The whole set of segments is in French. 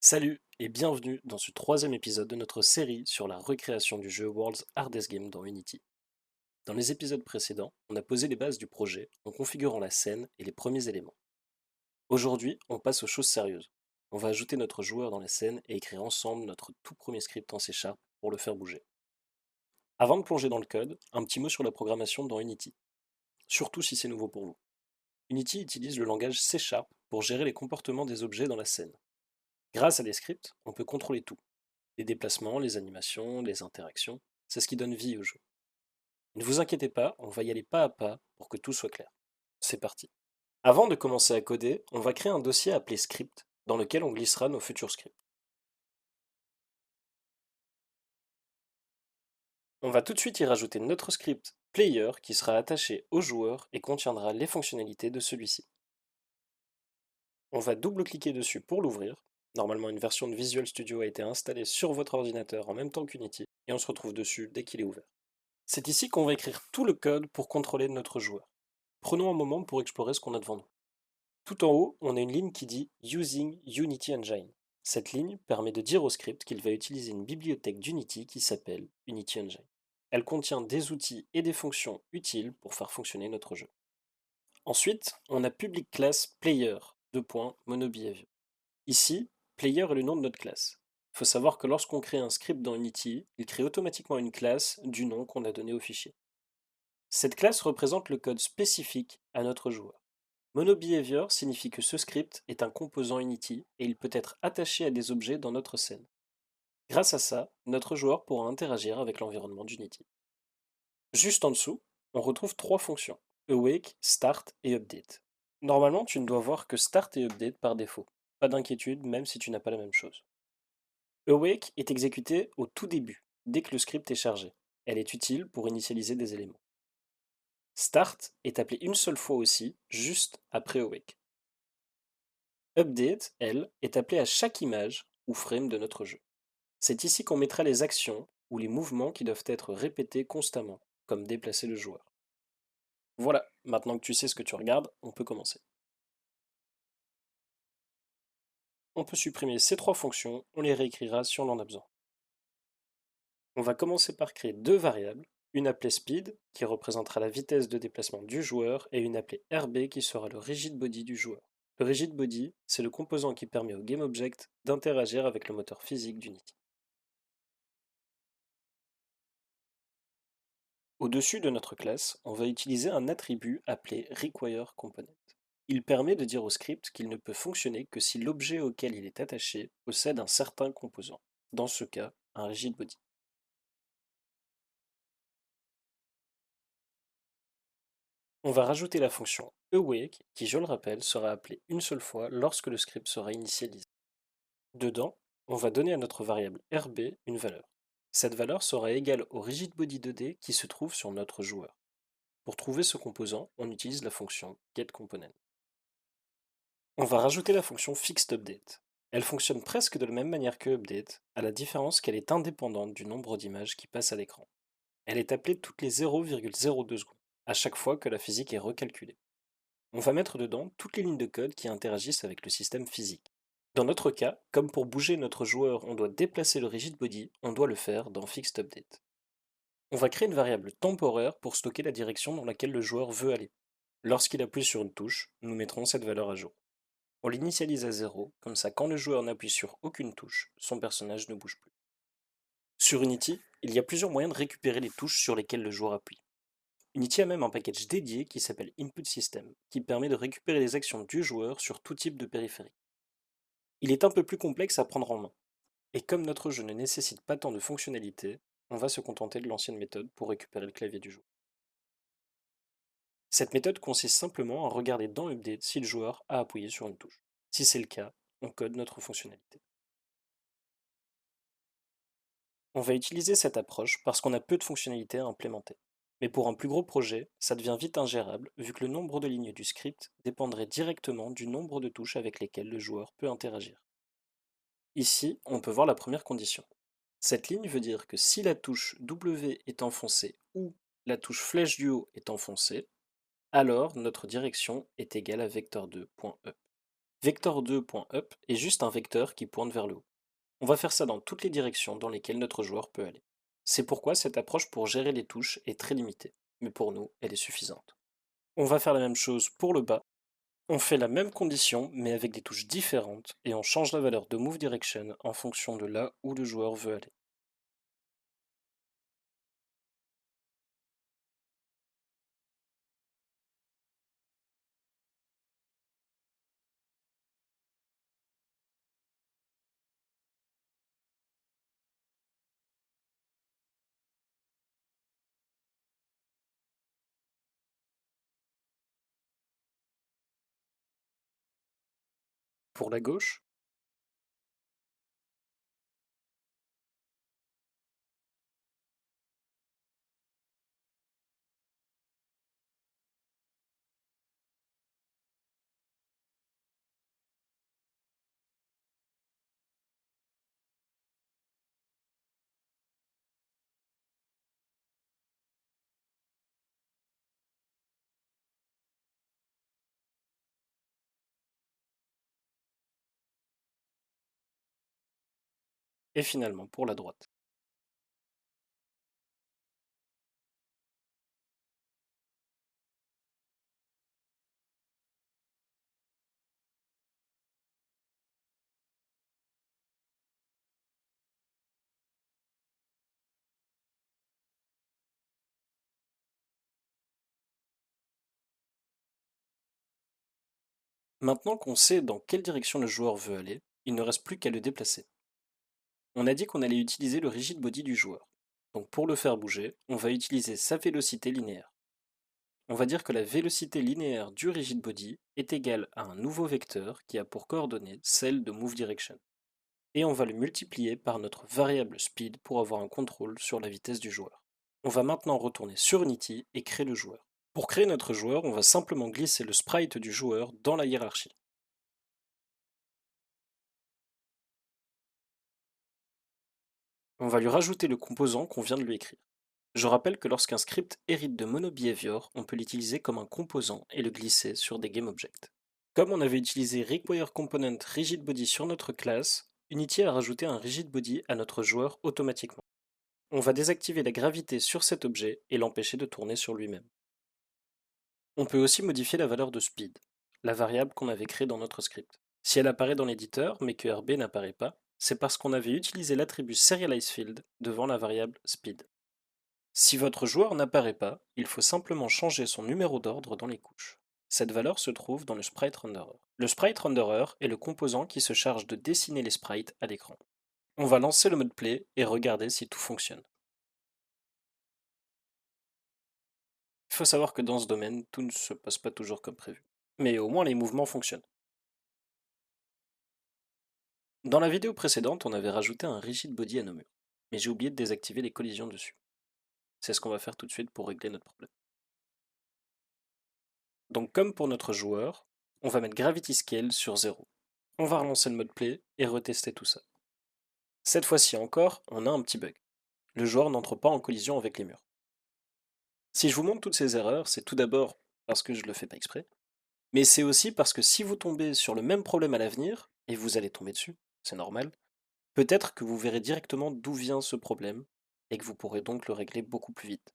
Salut et bienvenue dans ce troisième épisode de notre série sur la recréation du jeu World's Hardest Game dans Unity. Dans les épisodes précédents, on a posé les bases du projet en configurant la scène et les premiers éléments. Aujourd'hui, on passe aux choses sérieuses. On va ajouter notre joueur dans la scène et écrire ensemble notre tout premier script en C# pour le faire bouger. Avant de plonger dans le code, un petit mot sur la programmation dans Unity, surtout si c'est nouveau pour vous. Unity utilise le langage C# pour gérer les comportements des objets dans la scène. Grâce à des scripts, on peut contrôler tout. Les déplacements, les animations, les interactions, c'est ce qui donne vie au jeu. Ne vous inquiétez pas, on va y aller pas à pas pour que tout soit clair. C'est parti. Avant de commencer à coder, on va créer un dossier appelé script dans lequel on glissera nos futurs scripts. On va tout de suite y rajouter notre script player qui sera attaché au joueur et contiendra les fonctionnalités de celui-ci. On va double-cliquer dessus pour l'ouvrir. Normalement, une version de Visual Studio a été installée sur votre ordinateur en même temps qu'Unity et on se retrouve dessus dès qu'il est ouvert. C'est ici qu'on va écrire tout le code pour contrôler notre joueur. Prenons un moment pour explorer ce qu'on a devant nous. Tout en haut, on a une ligne qui dit Using Unity Engine. Cette ligne permet de dire au script qu'il va utiliser une bibliothèque d'Unity qui s'appelle Unity Engine. Elle contient des outils et des fonctions utiles pour faire fonctionner notre jeu. Ensuite, on a public class player, monobehavior. Ici, player est le nom de notre classe. Il faut savoir que lorsqu'on crée un script dans Unity, il crée automatiquement une classe du nom qu'on a donné au fichier. Cette classe représente le code spécifique à notre joueur. MonoBehavior signifie que ce script est un composant Unity et il peut être attaché à des objets dans notre scène. Grâce à ça, notre joueur pourra interagir avec l'environnement d'Unity. Juste en dessous, on retrouve trois fonctions, Awake, Start et Update. Normalement, tu ne dois voir que Start et Update par défaut. Pas d'inquiétude, même si tu n'as pas la même chose. Awake est exécutée au tout début, dès que le script est chargé. Elle est utile pour initialiser des éléments. Start est appelée une seule fois aussi, juste après Awake. Update, elle, est appelée à chaque image ou frame de notre jeu. C'est ici qu'on mettra les actions ou les mouvements qui doivent être répétés constamment, comme déplacer le joueur. Voilà, maintenant que tu sais ce que tu regardes, on peut commencer. On peut supprimer ces trois fonctions, on les réécrira si on en a besoin. On va commencer par créer deux variables, une appelée speed, qui représentera la vitesse de déplacement du joueur, et une appelée RB, qui sera le rigid body du joueur. Le rigid body, c'est le composant qui permet au GameObject d'interagir avec le moteur physique d'Unity. Au-dessus de notre classe, on va utiliser un attribut appelé requireComponent. Il permet de dire au script qu'il ne peut fonctionner que si l'objet auquel il est attaché possède un certain composant, dans ce cas, un rigid body. On va rajouter la fonction awake qui, je le rappelle, sera appelée une seule fois lorsque le script sera initialisé. Dedans, on va donner à notre variable RB une valeur. Cette valeur sera égale au rigid body 2D qui se trouve sur notre joueur. Pour trouver ce composant, on utilise la fonction getComponent. On va rajouter la fonction fixedUpdate. Elle fonctionne presque de la même manière que update, à la différence qu'elle est indépendante du nombre d'images qui passent à l'écran. Elle est appelée toutes les 0,02 secondes, à chaque fois que la physique est recalculée. On va mettre dedans toutes les lignes de code qui interagissent avec le système physique. Dans notre cas, comme pour bouger notre joueur, on doit déplacer le rigid body, on doit le faire dans fixedUpdate. On va créer une variable temporaire pour stocker la direction dans laquelle le joueur veut aller. Lorsqu'il appuie sur une touche, nous mettrons cette valeur à jour. On l'initialise à 0, comme ça quand le joueur n'appuie sur aucune touche, son personnage ne bouge plus. Sur Unity, il y a plusieurs moyens de récupérer les touches sur lesquelles le joueur appuie. Unity a même un package dédié qui s'appelle Input System, qui permet de récupérer les actions du joueur sur tout type de périphérie. Il est un peu plus complexe à prendre en main, et comme notre jeu ne nécessite pas tant de fonctionnalités, on va se contenter de l'ancienne méthode pour récupérer le clavier du joueur. Cette méthode consiste simplement à regarder dans Update si le joueur a appuyé sur une touche. Si c'est le cas, on code notre fonctionnalité. On va utiliser cette approche parce qu'on a peu de fonctionnalités à implémenter. Mais pour un plus gros projet, ça devient vite ingérable vu que le nombre de lignes du script dépendrait directement du nombre de touches avec lesquelles le joueur peut interagir. Ici, on peut voir la première condition. Cette ligne veut dire que si la touche W est enfoncée ou la touche flèche du haut est enfoncée, alors notre direction est égale à vector2.up. Vector2.up est juste un vecteur qui pointe vers le haut. On va faire ça dans toutes les directions dans lesquelles notre joueur peut aller. C'est pourquoi cette approche pour gérer les touches est très limitée, mais pour nous, elle est suffisante. On va faire la même chose pour le bas. On fait la même condition, mais avec des touches différentes, et on change la valeur de Move Direction en fonction de là où le joueur veut aller. Pour la gauche, et finalement pour la droite. Maintenant qu'on sait dans quelle direction le joueur veut aller, il ne reste plus qu'à le déplacer. On a dit qu'on allait utiliser le rigid body du joueur. Donc pour le faire bouger, on va utiliser sa vélocité linéaire. On va dire que la vélocité linéaire du rigid body est égale à un nouveau vecteur qui a pour coordonnée celle de move direction. Et on va le multiplier par notre variable speed pour avoir un contrôle sur la vitesse du joueur. On va maintenant retourner sur Unity et créer le joueur. Pour créer notre joueur, on va simplement glisser le sprite du joueur dans la hiérarchie. On va lui rajouter le composant qu'on vient de lui écrire. Je rappelle que lorsqu'un script hérite de MonoBehavior, on peut l'utiliser comme un composant et le glisser sur des GameObjects. Comme on avait utilisé requireComponent rigidBody sur notre classe, Unity a rajouté un rigidBody à notre joueur automatiquement. On va désactiver la gravité sur cet objet et l'empêcher de tourner sur lui-même. On peut aussi modifier la valeur de speed, la variable qu'on avait créée dans notre script. Si elle apparaît dans l'éditeur, mais que RB n'apparaît pas, c'est parce qu'on avait utilisé l'attribut serializeField devant la variable speed. Si votre joueur n'apparaît pas, il faut simplement changer son numéro d'ordre dans les couches. Cette valeur se trouve dans le Sprite Renderer. Le Sprite Renderer est le composant qui se charge de dessiner les sprites à l'écran. On va lancer le mode play et regarder si tout fonctionne. Il faut savoir que dans ce domaine, tout ne se passe pas toujours comme prévu. Mais au moins les mouvements fonctionnent. Dans la vidéo précédente, on avait rajouté un rigid body à nos murs, mais j'ai oublié de désactiver les collisions dessus. C'est ce qu'on va faire tout de suite pour régler notre problème. Donc comme pour notre joueur, on va mettre Gravity Scale sur 0. On va relancer le mode play et retester tout ça. Cette fois-ci encore, on a un petit bug. Le joueur n'entre pas en collision avec les murs. Si je vous montre toutes ces erreurs, c'est tout d'abord parce que je ne le fais pas exprès, mais c'est aussi parce que si vous tombez sur le même problème à l'avenir, et vous allez tomber dessus, c'est normal, peut-être que vous verrez directement d'où vient ce problème, et que vous pourrez donc le régler beaucoup plus vite.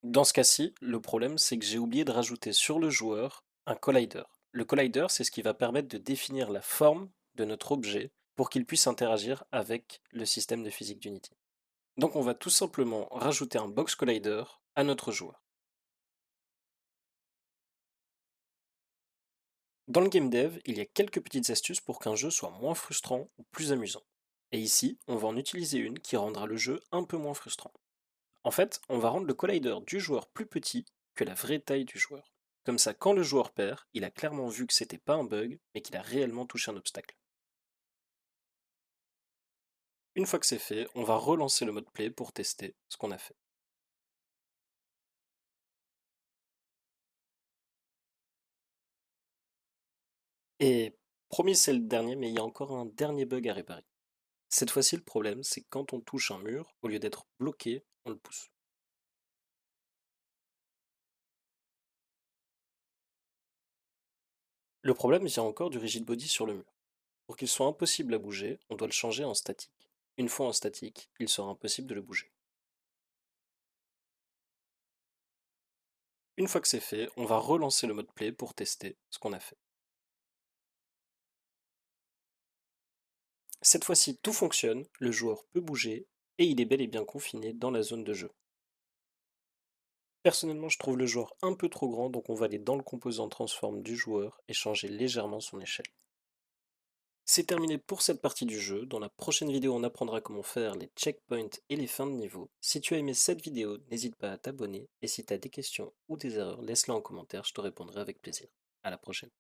Dans ce cas-ci, le problème c'est que j'ai oublié de rajouter sur le joueur un collider. Le collider, c'est ce qui va permettre de définir la forme de notre objet pour qu'il puisse interagir avec le système de physique d'Unity. Donc on va tout simplement rajouter un box collider à notre joueur. Dans le game dev, il y a quelques petites astuces pour qu'un jeu soit moins frustrant ou plus amusant. Et ici, on va en utiliser une qui rendra le jeu un peu moins frustrant. En fait, on va rendre le collider du joueur plus petit que la vraie taille du joueur. Comme ça, quand le joueur perd, il a clairement vu que c'était pas un bug, mais qu'il a réellement touché un obstacle. Une fois que c'est fait, on va relancer le mode play pour tester ce qu'on a fait. Et promis, c'est le dernier, mais il y a encore un dernier bug à réparer. Cette fois-ci, le problème, c'est que quand on touche un mur, au lieu d'être bloqué, on le pousse. Le problème vient encore du rigid body sur le mur. Pour qu'il soit impossible à bouger, on doit le changer en statique. Une fois en statique, il sera impossible de le bouger. Une fois que c'est fait, on va relancer le mode play pour tester ce qu'on a fait. Cette fois-ci, tout fonctionne, le joueur peut bouger, et il est bel et bien confiné dans la zone de jeu. Personnellement, je trouve le joueur un peu trop grand, donc on va aller dans le composant transform du joueur et changer légèrement son échelle. C'est terminé pour cette partie du jeu. Dans la prochaine vidéo, on apprendra comment faire les checkpoints et les fins de niveau. Si tu as aimé cette vidéo, n'hésite pas à t'abonner, et si tu as des questions ou des erreurs, laisse-les en commentaire, je te répondrai avec plaisir. À la prochaine.